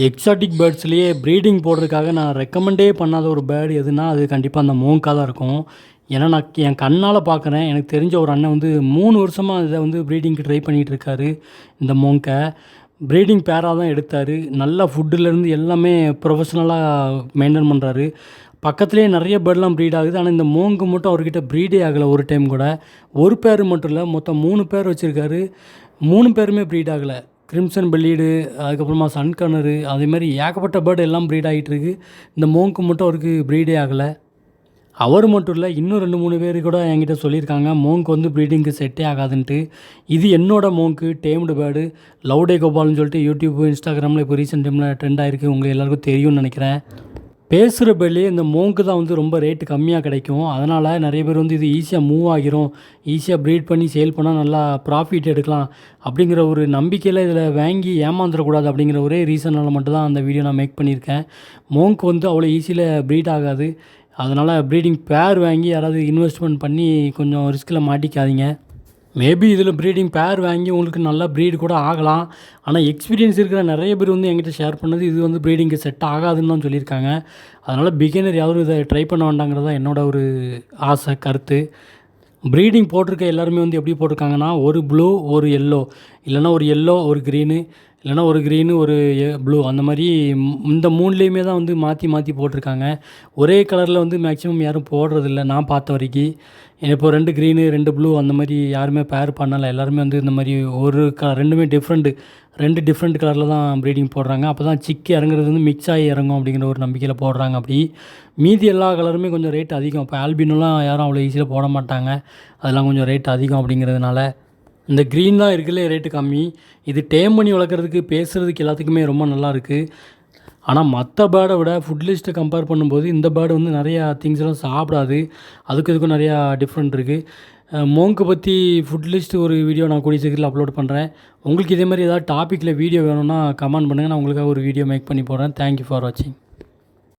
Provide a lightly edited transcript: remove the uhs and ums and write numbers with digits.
Exotic பேர்ட்ஸ்லேயே breeding போடுறதுக்காக நான் ரெக்கமெண்டே பண்ணாத ஒரு பேர்டு எதுனா அது கண்டிப்பாக அந்த மோங்காக தான் இருக்கும். ஏன்னா நான் என் கண்ணால் பார்க்குறேன். எனக்கு தெரிஞ்ச ஒரு அண்ணன் வந்து 3 வருஷமாக இதை வந்து ப்ரீடிங்க்கு ட்ரை பண்ணிகிட்டு இருக்காரு. இந்த மோங்கை ப்ரீடிங் பேராக தான் எடுத்தார். நல்ல ஃபுட்டுலேருந்து எல்லாமே ப்ரொஃபஷ்னலாக மெயின்டைன் பண்ணுறாரு. பக்கத்துலேயே நிறைய பேர்ட்லாம் ப்ரீட் ஆகுது. ஆனால் இந்த மோங்கு மட்டும் அவர்கிட்ட ப்ரீடே ஆகலை ஒரு டைம் கூட. ஒரு பேர் மட்டும் இல்லை, மொத்தம் 3 பேர் வச்சுருக்காரு. 3 பேருமே ப்ரீட் ஆகலை. கிரிம்சன் பெல்லீடு, அதுக்கப்புறமா சன்கனரு, அதேமாதிரி ஏகப்பட்ட பேர்டு எல்லாம் ப்ரீட் ஆகிட்டு இருக்குது. இந்த மோங்க்கு மட்டும் அவருக்கு ப்ரீடே ஆகலை. அவர் மட்டும் இல்லை, இன்னும் 2-3 பேர் கூட என்கிட்ட சொல்லியிருக்காங்க மோங்க் வந்து ப்ரீடிங்க்கு செட்டே ஆகாதுன்ட்டு. இது என்னோடய மோங்க்கு டேம்டு பேர்டு லவ்டே கோபால்னு சொல்லிட்டு யூடியூப், இன்ஸ்டாகிராமில் இப்போ ரீசெண்ட் டைமில் ட்ரெண்ட் ஆகிருக்கு. உங்களுக்கு எல்லாருக்கும் தெரியும்னு நினைக்கிறேன். பேசுகிற பேர்லேயே இந்த மோங்க்கு தான் வந்து ரொம்ப ரேட்டு கம்மியாக கிடைக்கும். அதனால் நிறைய பேர் வந்து இது ஈஸியாக மூவ் ஆகிரும், ஈஸியாக ப்ரீட் பண்ணி சேல் பண்ணால் நல்லா ப்ராஃபிட் எடுக்கலாம் அப்படிங்கிற ஒரு நம்பிக்கையில் இதில் வாங்கி ஏமாந்துடக்கூடாது அப்படிங்கிற ஒரே ரீசனால் மட்டும்தான் அந்த வீடியோ நான் மேக் பண்ணியிருக்கேன். மோங்க் வந்து அவ்வளோ ஈஸியில் ப்ரீட் ஆகாது. அதனால் ப்ரீடிங் பேர் வாங்கி யாராவது இன்வெஸ்ட்மெண்ட் பண்ணி கொஞ்சம் ரிஸ்கில் மாட்டிக்காதீங்க. மேபி இதில் ப்ரீடிங் பேர் வாங்கி உங்களுக்கு நல்லா ப்ரீடு கூட ஆகலாம். ஆனால் எக்ஸ்பீரியன்ஸ் இருக்கிற நிறைய பேர் வந்து என்கிட்ட ஷேர் பண்ணது இது வந்து ப்ரீடிங்க்கு செட் ஆகாதுன்னு தான் சொல்லியிருக்காங்க. அதனால் பிகினர் யாரும் இதை ட்ரை பண்ண வேண்டாங்கிறது தான் என்னோட ஒரு ஆசை, கருத்து. ப்ரீடிங் போட்டிருக்க எல்லாருமே வந்து எப்படி போட்டிருக்காங்கன்னா, ஒரு ப்ளூ ஒரு எல்லோ, இல்லைனா ஒரு எல்லோ ஒரு க்ரீனு, இல்லைனா ஒரு க்ரீனு ஒரு ப்ளூ, அந்த மாதிரி இந்த 3லேயுமே தான் வந்து மாற்றி மாற்றி போட்டிருக்காங்க. ஒரே கலரில் வந்து மேக்ஸிமம் யாரும் போடுறதில்ல நான் பார்த்த வரைக்கும். இப்போ 2 க்ரீனு 2 ப்ளூ அந்த மாதிரி யாருமே பேர் பண்ணலை. எல்லாருமே வந்து இந்த மாதிரி ஒரு ரெண்டுமே ரெண்டு டிஃப்ரெண்ட் கலரில் தான் ப்ரீடிங் போடுறாங்க. அப்போ தான் சிக்கு இறங்குறது வந்து மிக்ஸ் ஆகி இறங்கும் அப்படிங்கிற ஒரு நம்பிக்கையில் போடுறாங்க. அப்படி மீதி எல்லா கலருமே கொஞ்சம் ரேட் அதிகம். இப்போ ஆல்பினோலாம் யாரும் அவ்வளோ ஈஸியில் போட மாட்டாங்க. அதெல்லாம் கொஞ்சம் ரேட் அதிகம் அப்படிங்கிறதுனால இந்த க்ரீன் தான் இருக்கிறதுலே ரேட்டு கம்மி. இது டேம் பண்ணி வளர்க்குறதுக்கு, பேசுகிறதுக்கு எல்லாத்துக்குமே ரொம்ப நல்லாயிருக்கு. ஆனால் மற்ற பேர்டை விட ஃபுட் லிஸ்ட்டை கம்பேர் பண்ணும்போது இந்த பேர்டு வந்து நிறையா திங்ஸ்லாம் சாப்பிடாது. இதுக்கும் நிறையா டிஃப்ரெண்ட் இருக்குது. மோங்க்கை பற்றி ஃபுட் லிஸ்ட் ஒரு வீடியோ நான் கூடிய சீக்கிரத்தில் அப்லோட் பண்ணுறேன். உங்களுக்கு இதே மாதிரி ஏதாவது டாப்பிக்கில் வீடியோ வேணும்னா கமெண்ட் பண்ணுங்கள். நான் உங்களுக்காக ஒரு வீடியோ மேக் பண்ணி போடுறேன். தேங்க்யூ ஃபார் வாட்சிங்.